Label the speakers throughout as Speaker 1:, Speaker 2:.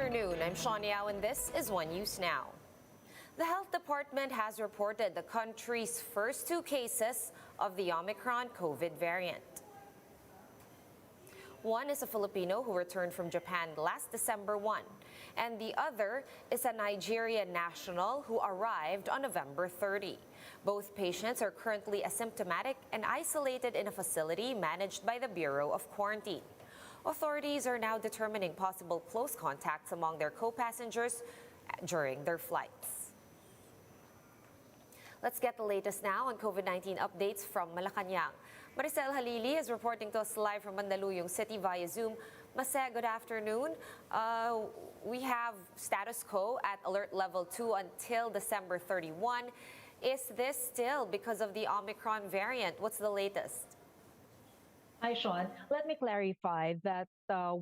Speaker 1: afternoon. I'm Shawn Yao and this is One News Now. The Health Department has reported the country's first 2 cases of the Omicron COVID variant. One is a Filipino who returned from Japan last December 1, and the other is a Nigerian national who arrived on November 30. Both patients are currently asymptomatic and isolated in a facility managed by the Bureau of Quarantine. Authorities are now determining possible close contacts among their co-passengers during their flights. Let's get the latest now on COVID-19 updates from Malacanang. Maricel Halili is reporting to us live from Mandaluyong City via Zoom. Mase, good afternoon. We have status quo at alert level 2 until December 31. Is this still because of the Omicron variant? What's the latest?
Speaker 2: Hi, Sean. Let me clarify that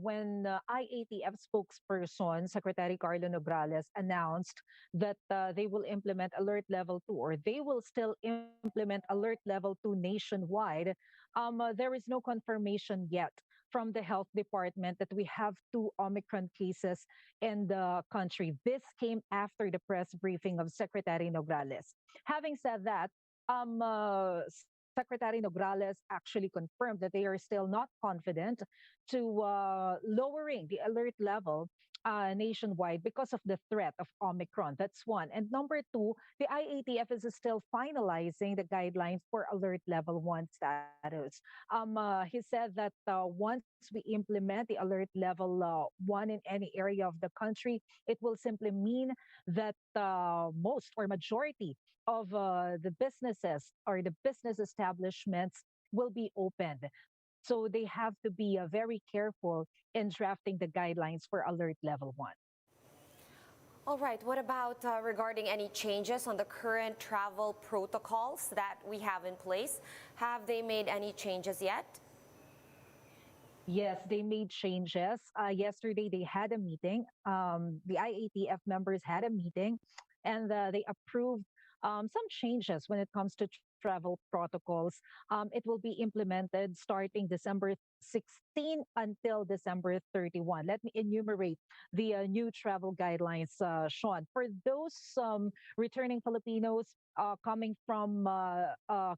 Speaker 2: when IATF spokesperson, Secretary Carlo Nograles, announced that they will implement Alert Level 2, or they will still implement Alert Level 2 nationwide, there is no confirmation yet from the health department that we have 2 Omicron cases in the country. This came after the press briefing of Secretary Nograles. Having said that, Secretary Nograles actually confirmed that they are still not confident to lowering the alert level nationwide because of the threat of Omicron. That's one. And number 2, the IATF is still finalizing the guidelines for alert level 1 status. He said that once we implement the alert level 1 in any area of the country, it will simply mean that most or majority of the businesses or the business establishments will be opened. So they have to be very careful in drafting the guidelines for alert level 1.
Speaker 1: All right, what about regarding any changes on the current travel protocols that we have in place? Have they made any changes yet?
Speaker 2: Yes, they made changes. Yesterday, they had a meeting. The IATF members had a meeting, and they approved some changes when it comes to travel protocols. It will be implemented starting December 16 until December 31. Let me enumerate the new travel guidelines, Sean. For those returning Filipinos coming from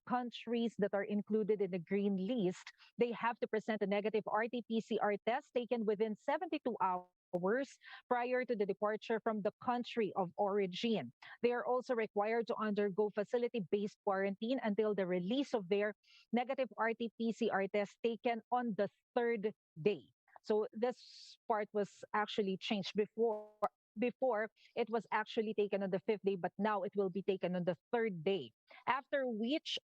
Speaker 2: countries that are included in the green list, they have to present a negative RT-PCR test taken within 72 hours prior to the departure from the country of origin. They are also required to undergo facility-based quarantine until the release of their negative RT-PCR test taken on the 3rd day. So this part was actually changed before. Before, it was actually taken on the 5th day, but now it will be taken on the 3rd day. After which,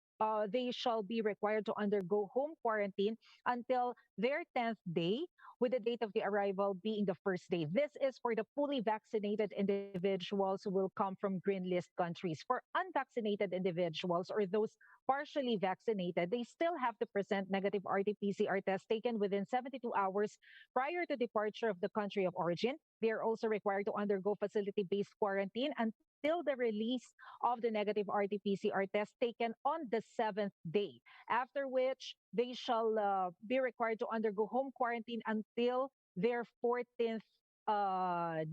Speaker 2: they shall be required to undergo home quarantine until their 10th day, with the date of the arrival being the 1st day. This is for the fully vaccinated individuals who will come from green list countries. For unvaccinated individuals or those partially vaccinated, they still have to present negative RT-PCR test taken within 72 hours prior to departure of the country of origin. They are also required to undergo facility-based quarantine until the release of the negative RT-PCR test taken on the 7th day, after which they shall be required to undergo home quarantine until their 14th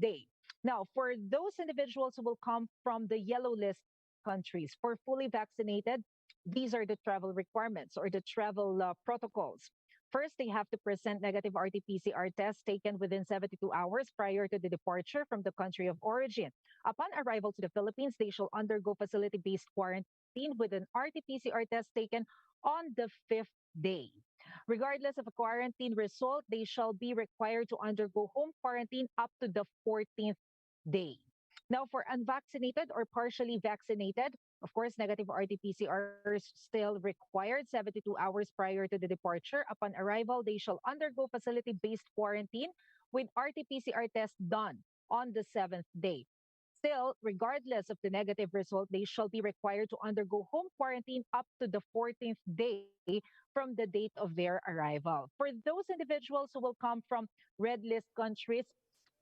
Speaker 2: day. Now, for those individuals who will come from the yellow list countries, for fully vaccinated, these are the travel requirements or the travel protocols. First, they have to present negative RT-PCR tests taken within 72 hours prior to the departure from the country of origin. Upon arrival to the Philippines, they shall undergo facility-based quarantine with an RT-PCR test taken on the 5th day. Regardless of a quarantine result, they shall be required to undergo home quarantine up to the 14th day. Now, for unvaccinated or partially vaccinated, of course, negative RT-PCR is still required 72 hours prior to the departure. Upon arrival, they shall undergo facility-based quarantine with RT-PCR test done on the 7th day. Still, regardless of the negative result, they shall be required to undergo home quarantine up to the 14th day from the date of their arrival. For those individuals who will come from red list countries,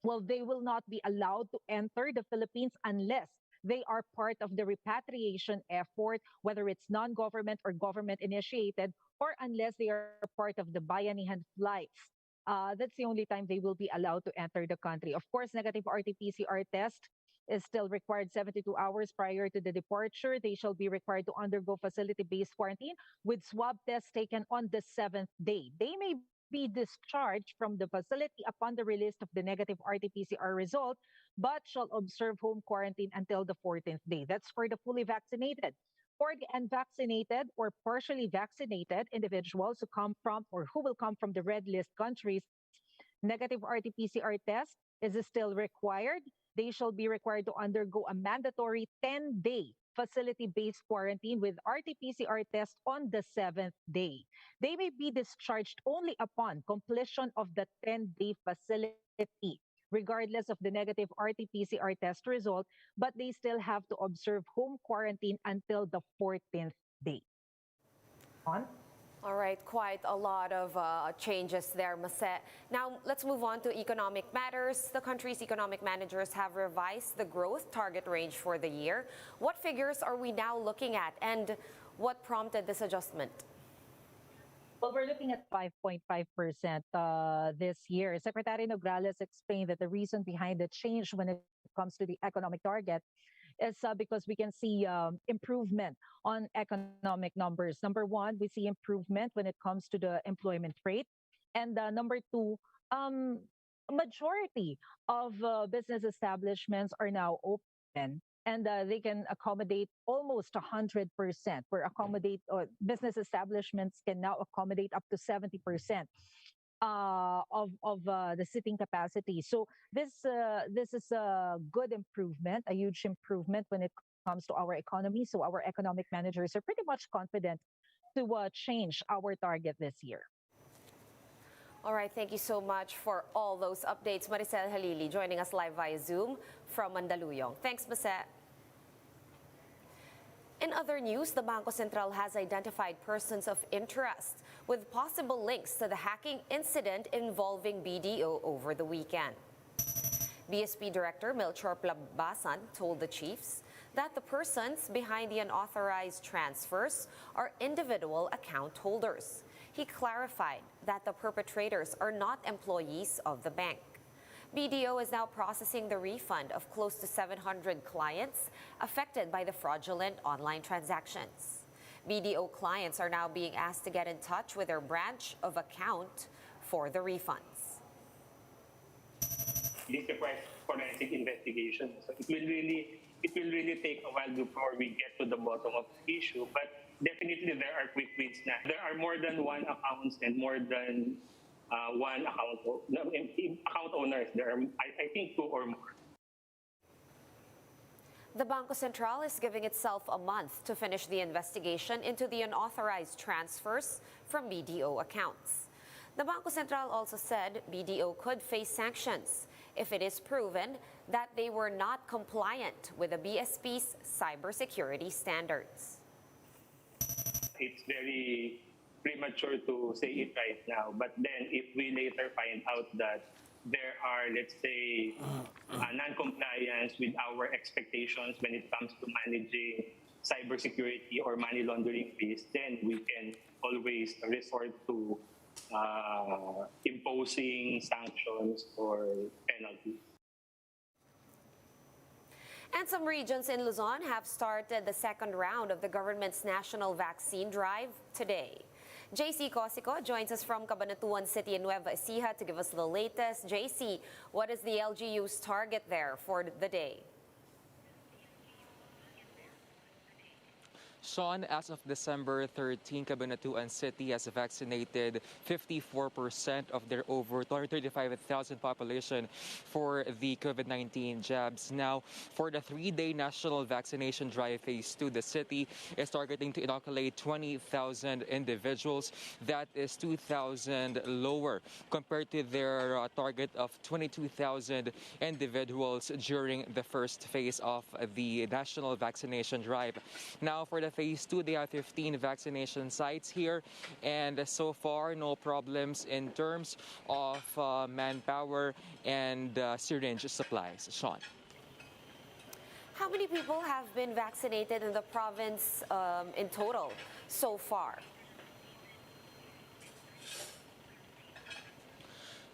Speaker 2: well, they will not be allowed to enter the Philippines unless they are part of the repatriation effort, whether it's non-government or government initiated, or unless they are part of the Bayanihan flights. That's the only time they will be allowed to enter the country. Of course, negative RT-PCR test is still required 72 hours prior to the departure. They shall be required to undergo facility-based quarantine with swab tests taken on the 7th day. They may be discharged from the facility upon the release of the negative RT-PCR result, but shall observe home quarantine until the 14th day. That's for the fully vaccinated. For the unvaccinated or partially vaccinated individuals who come from or who will come from the red list countries, negative RT-PCR test is still required. They shall be required to undergo a mandatory 10-day facility-based quarantine with RT-PCR test on the 7th day. They may be discharged only upon completion of the 10-day facility, regardless of the negative RT-PCR test result, but they still have to observe home quarantine until the 14th day. On?
Speaker 1: All right, quite a lot of changes there, Mase. Now, let's move on to economic matters. The country's economic managers have revised the growth target range for the year. What figures are we now looking at, and what prompted this adjustment?
Speaker 2: Well, we're looking at 5.5% this year. Secretary Nograles explained that the reason behind the change when it comes to the economic target is because we can see improvement on economic numbers. Number one, we see improvement when it comes to the employment rate. And number two, a majority of business establishments are now open and they can accommodate almost 100%. Business establishments can now accommodate up to 70% of the sitting capacity. So this is a good improvement, a huge improvement when it comes to our economy. So our economic managers are pretty much confident to change our target this year.
Speaker 1: All right, thank you so much for all those updates. Maricel Halili joining us live via Zoom from Mandaluyong. Thanks, Mase. In other news, the Bangko Sentral has identified persons of interest with possible links to the hacking incident involving BDO over the weekend. BSP Director Melchor Plabasan told the chiefs that the persons behind the unauthorized transfers are individual account holders. He clarified that the perpetrators are not employees of the bank. BDO is now processing the refund of close to 700 clients affected by the fraudulent online transactions. BDO clients are now being asked to get in touch with their branch of account for the refunds.
Speaker 3: This requires forensic investigation. So it will really take a while before we get to the bottom of the issue. But definitely there are quick wins now. There are more than one accounts and more than one account owners. There are, I think, two or more.
Speaker 1: The Bangko Sentral is giving itself a month to finish the investigation into the unauthorized transfers from BDO accounts. The Bangko Sentral also said BDO could face sanctions if it is proven that they were not compliant with the BSP's cybersecurity standards.
Speaker 3: It's very premature to say it right now, but then if we later find out that there are, let's say, non-compliance with our expectations when it comes to managing cybersecurity or money laundering fees, then we can always resort to imposing sanctions or penalties.
Speaker 1: And some regions in Luzon have started the second round of the government's national vaccine drive today. JC Cosico joins us from Cabanatuan City in Nueva Ecija to give us the latest. JC, what is the LGU's target there for the day?
Speaker 4: Sean, as of December 13, Cabanatuan City has vaccinated 54% of their over 235,000 population for the COVID-19 jabs. Now, for the three-day national vaccination drive phase 2, the city is targeting to inoculate 20,000 individuals. That is 2,000 lower compared to their target of 22,000 individuals during the first phase of the national vaccination drive. Now, for the phase 2, they have 15 vaccination sites here, and so far no problems in terms of manpower and syringe supplies. Sean.
Speaker 1: How many people have been vaccinated in the province in total so far?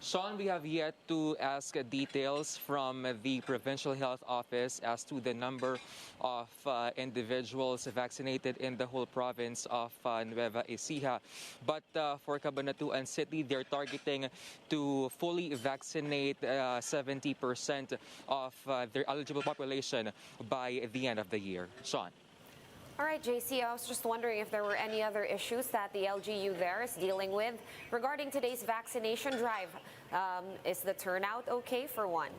Speaker 4: Sean, we have yet to ask details from the Provincial Health Office as to the number of individuals vaccinated in the whole province of Nueva Ecija. But for Cabanatuan City, they're targeting to fully vaccinate 70% of their eligible population by the end of the year. Sean.
Speaker 1: All right, JC, I was just wondering if there were any other issues that the LGU there is dealing with regarding today's vaccination drive. Is the turnout okay for one?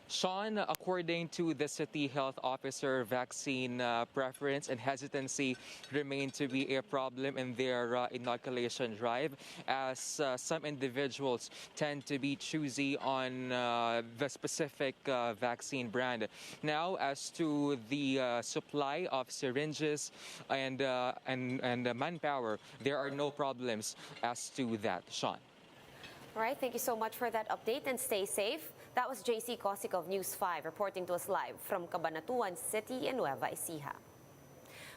Speaker 4: Sean, according to the city health officer, vaccine preference and hesitancy remain to be a problem in their inoculation drive, as some individuals tend to be choosy on the specific vaccine brand. Now, as to the supply of syringes and manpower, there are no problems as to that. Sean.
Speaker 1: All right, thank you so much for that update and stay safe. That was JC Cosic of News 5 reporting to us live from Cabanatuan City in Nueva Ecija.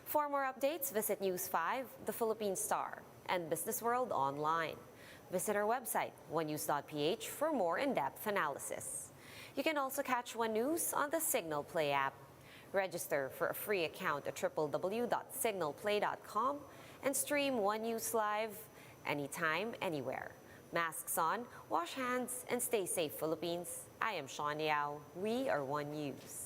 Speaker 1: For more updates, visit News 5, The Philippine Star, and Business World online. Visit our website, onenews.ph, for more in-depth analysis. You can also catch One News on the Signal Play app. Register for a free account at www.signalplay.com and stream One News live anytime, anywhere. Masks on, wash hands, and stay safe, Philippines. I am Sean Yao. We are One News.